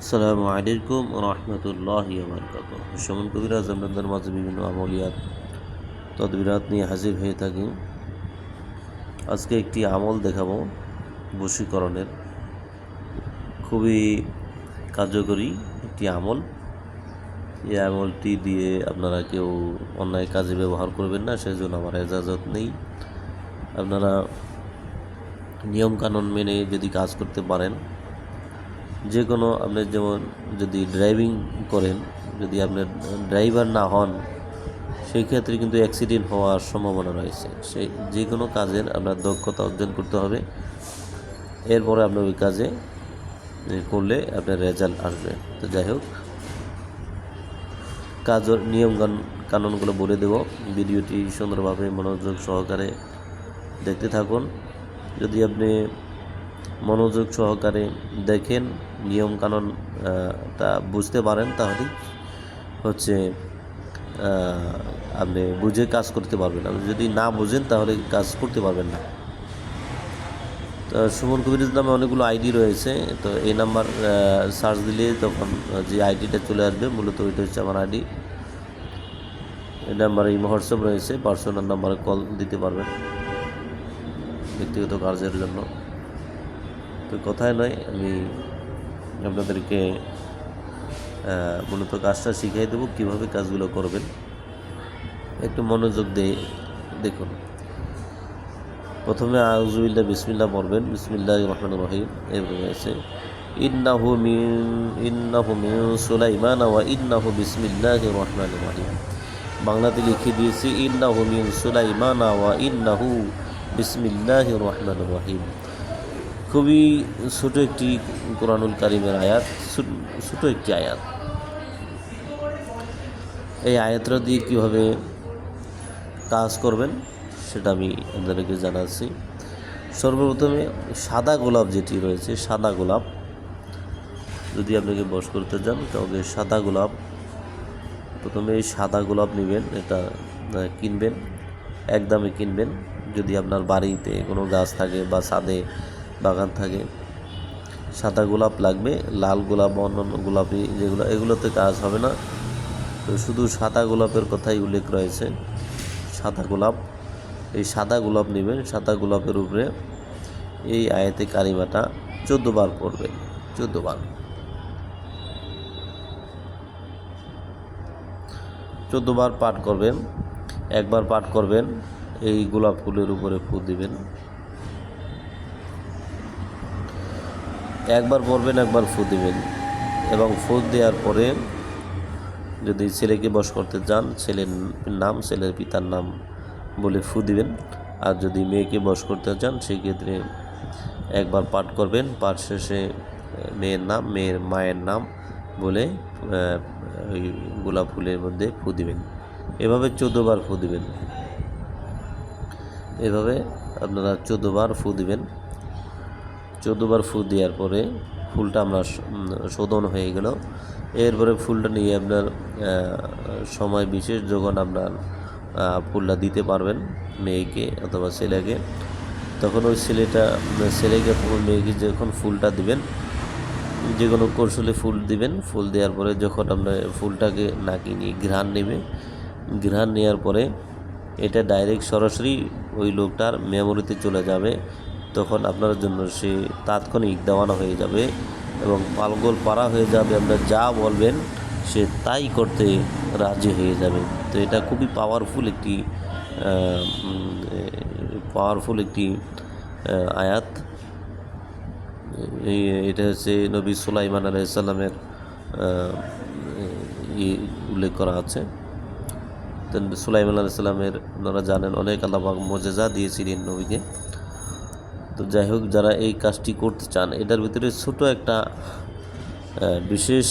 আসসালামু আলাইকুম রহমতুল্লাহি বারকাতুহ। সুমন কবিরাজ আপনাদের মাঝে বিভিন্ন আমলিয়াত তদবিরাত নিয়ে হাজির হয়ে থাকি। আজকে একটি আমল দেখাবো বশীকরণের, খুবই কার্যকরী একটি আমল। এই আমলটি দিয়ে আপনারা কেউ অন্যায় কাজে ব্যবহার করবেন না, সেজন্য আমার এজাজত নেই। আপনারা নিয়মকানুন মেনে যদি কাজ করতে পারেন, যে কোনো আপনি যেমন যদি ড্রাইভিং করেন, যদি আপনার ড্রাইভার না হন, সেই ক্ষেত্রে কিন্তু অ্যাক্সিডেন্ট হওয়ার সম্ভাবনা রয়েছে। সেই যে কোনো কাজের আপনার দক্ষতা অর্জন করতে হবে, এরপরে আপনার ওই কাজে করলে আপনার রেজাল্ট আসবে। তো যাই হোক, কাজের নিয়ম কানুনগুলো বলে দেব। ভিডিওটি সুন্দরভাবে মনোযোগ সহকারে দেখতে থাকুন। যদি আপনি মনোযোগ সহকারে দেখেন, নিয়মকানুন তা বুঝতে পারেন, তাহলে হচ্ছে আপনি বুঝে কাজ করতে পারবেন। আপনি যদি না বুঝেন তাহলে কাজ করতে পারবেন না। তো সুমন কবিরাজ নামে অনেকগুলো আইডি রয়েছে। তো এই নাম্বার সার্চ দিলে তখন যে আইডিটা চলে আসবে, মূলত ওইটা হচ্ছে আমার আইডি। এই নাম্বারে হোয়াটসঅ্যাপ রয়েছে, পার্সোনাল নাম্বারে কল দিতে পারবেন ব্যক্তিগত কাজের জন্য। তো কথায় নয়, আমি আপনাদেরকে মূলত কাজটা শিখিয়ে দেবো, কীভাবে কাজগুলো করবেন। একটু মনোযোগ দিয়ে দেখুন। প্রথমে আউযুবিল্লাহ বিসমিল্লাহ পড়বেন, বিসমিল্লাহির রহমানির রহিম। এরপরে রয়েছে ইন্নাহু মিন সুলাইমান ওয়া ইন্নাহু বিসমিল্লাহির রহমানির রহিম। বাংলাতে লিখে দিয়েছি ইন্নাহু মিন সুলাইমান ওয়া ইন্নাহু বিসমিল্লাহির রহমানির রহিম। খুবই ছোট একটি কোরআনুল কারীমের আয়াত, ছোট একটি আয়াত। এই আয়াতটা দিয়ে কীভাবে কাজ করবেন সেটা আমি আপনাদেরকে জানাচ্ছি। সর্বপ্রথমে সাদা গোলাপ যেটি রয়েছে, সাদা গোলাপ যদি আপনাকে বশ করতে চান, তাহলে সাদা গোলাপ, প্রথমে এই সাদা গোলাপ নেবেন। এটা কিনবেন, একদমই কিনবেন। যদি আপনার বাড়িতে কোনো গাছ থাকে বা ছাদে বাগান থাকে, সাদা গোলাপ লাগবে। লাল গোলাপ বা অন্যান্য গোলাপি যেগুলো, এগুলোতে কাজ হবে না। তো শুধু সাদা গোলাপের কথাই উল্লেখ রয়েছে, সাদা গোলাপ। এই সাদা গোলাপ নেবেন। সাদা গোলাপের উপরে এই আয়াতে কারিমাটা 14 বার পড়বেন। 14 বার, 14 বার পাঠ করবেন। একবার পাঠ করবেন, এই গোলাপ ফুলের উপরে ফু দিবেন। একবার পড়বেন, একবার ফু দিবেন। এবং ফু দেওয়ার পরে যদি ছেলেকে বশ করতে চান, ছেলের নাম, ছেলের পিতার নাম বলে ফু দিবেন। আর যদি মেয়েকে বশ করতে চান, সেই ক্ষেত্রে একবার পাঠ করবেন। পাঠ শেষে মেয়ের নাম, মেয়ের মায়ের নাম বলে ওই গোলাপ ফুলের মধ্যে ফু দিবেন। এভাবে 14 বার ফু দিবেন। এভাবে আপনারা 14 বার ফু দিবেন। 14 বার ফু দেওয়ার পরে ফুলটা আমরা শোধন হয়ে গেল। এরপরে ফুলটা নিয়ে আপনার সময় বিশেষ যখন আপনার ফুলটা দিতে পারবেন মেয়েকে অথবা ছেলেকে, তখন ওই ছেলেকে মেয়েকে যখন ফুলটা দিবেন, যে কোনো কৌশলে ফুল দিবেন। ফুল দেওয়ার পরে যখন আপনার ফুলটাকে নাকি নিয়ে ঘ্রাণ নেবে, ঘ্রাণ নেওয়ার পরে এটা ডাইরেক্ট সরাসরি ওই লোকটার মেমোরিতে চলে যাবে। তখন আপনার জন্য সে তাৎক্ষণিক দেওয়ানো হয়ে যাবে এবং পালগোল পাড়া হয়ে যাবে। আপনার যা বলবেন সে তাই করতে রাজি হয়ে যাবে। তো এটা খুবই পাওয়ারফুল একটি আয়াত। এটা হচ্ছে নবী সুলাইমান আলাইহিস সালামের উল্লেখ করা আছে। তো সুলাইমান আলাইহিস সালামের, আপনারা জানেন, অনেক আল্লাহ পাক মুজিজা দিয়েছিলেন নবীকে। তো যাই হোক, যারা এই কাজটি করতে চান, এটার ভিতরে ছোট একটা বিশেষ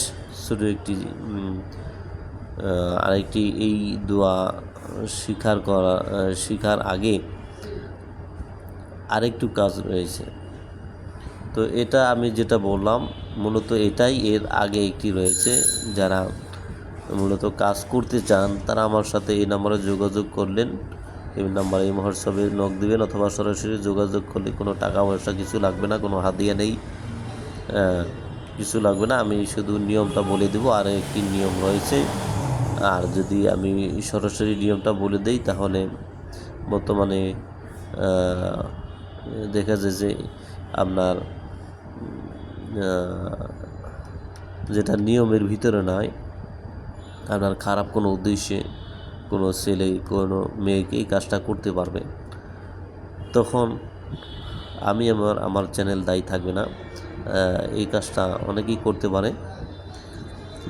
ছোট একটি আরেকটি এই দোয়া শিখার আগে আরেকটু কাজ রয়েছে। তো এটা আমি যেটা বললাম, মূলত এটাই এর আগে একটি রয়েছে। যারা মূলত কাজ করতে চান, তারা আমার সাথে এই নাম্বারে যোগাযোগ করলেন। এই নাম্বারে এই হোয়াটসঅ্যাপে নক দিবেন, অথবা সরাসরি যোগাযোগ করলে কোনো টাকা পয়সা কিছু লাগবে না, কোনো হাদিয়া নেই। কিছু লাগবে না, আমি শুধু নিয়মটা বলে দেব। আর একটি নিয়ম রয়েছে, আর যদি আমি সরাসরি নিয়মটা বলে দেই তাহলে বর্তমানে দেখা যায় যে আপনার যেটা নিয়মের ভিতরে নয়, আপনার খারাপ কোনো উদ্দেশ্যে কোনো ছেলে কোনো মেয়েকে এই কাজটা করতে পারবে, তখন আমি আমার চ্যানেল দায়ী থাকবে না। এই কাজটা অনেকেই করতে পারে,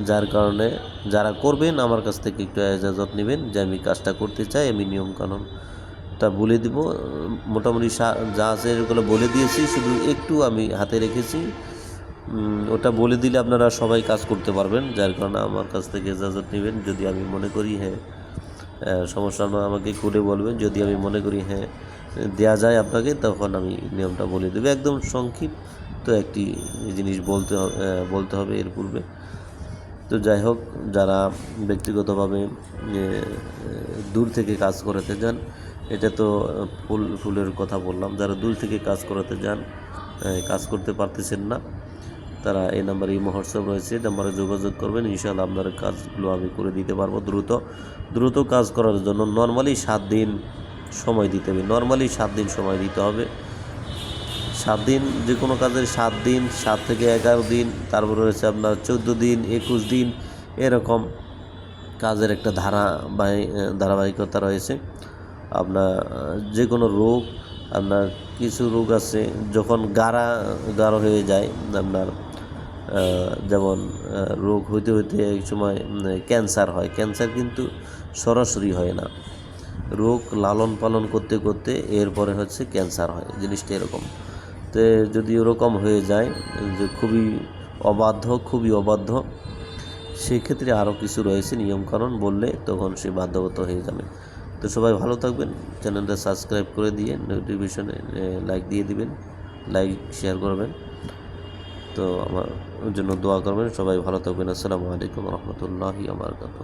যার কারণে যারা করবেন আমার কাছ থেকে একটু ইজাজত নেবেন যে আমি কাজটা করতে চাই, আমি নিয়মকানুনটা বলে দিব। মোটামুটি যা আছে এগুলো বলে দিয়েছি, শুধু একটু আমি হাতে রেখেছি। ওটা বলে দিলে আপনারা সবাই কাজ করতে পারবেন, যার কারণে আমার কাছ থেকে ইজাজত নেবেন। যদি আমি মনে করি হ্যাঁ সমস্যা নয়, আমাকে খুলে বলবেন। যদি আমি মনে করি হ্যাঁ দেয়া যায় আপনাকে, তখন আমি নিয়মটা বলে দেবো। একদম সংক্ষিপ্ত একটি জিনিস বলতে হবে এর পূর্বে। তো যাই হোক, যারা ব্যক্তিগতভাবে দূর থেকে কাজ করাতে যান, এটা তো ফুলের কথা বললাম, যারা দূর থেকে কাজ করাতে যান, কাজ করতে পারতেছেন না, তারা এই নাম্বারে মহোৎসব রয়েছে, নাম্বারে যোগাযোগ করবেন। ইনশাআল্লাহ আপনার কাজগুলো আমি করে দিতে পারবো দ্রুত কাজ করার জন্য নর্মালি 7 দিন সময় দিতে হবে। 7 দিন, যে কোনো কাজের 7 দিন, 7 থেকে 11 দিন, তারপরে রয়েছে আপনার 14 দিন, 21 দিন, এরকম কাজের একটা ধারাবাহিকতা রয়েছে। আপনার যে কোনো রোগ, আপনার কিছু রোগ আছে যখন গাঢ় হয়ে যায়, আপনার যেমন রোগ হইতে এক সময় ক্যান্সার হয়। ক্যান্সার কিন্তু সরাসরি হয় না, রোগ লালন পালন করতে করতে এরপরে হচ্ছে ক্যান্সার হয়, জিনিসটা এরকম। তো যদি ওরকম হয়ে যায় যে খুবই অবাধ্য, সেক্ষেত্রে আরও কিছু রয়েছে নিয়মকানুন, বললে তখন সে বাধ্যগত হয়ে যাবে। তো সবাই ভালো থাকবেন, চ্যানেলটা সাবস্ক্রাইব করে দিয়ে নোটিফিকেশনে লাইক দিয়ে দিবেন, লাইক শেয়ার করবেন। তো আমার জন্য দোয়া করবেন। সবাই ভালো থাকবেন। আসসালামু আলাইকুম রহমতুল্লাহি ওয়া বারাকাতুহু।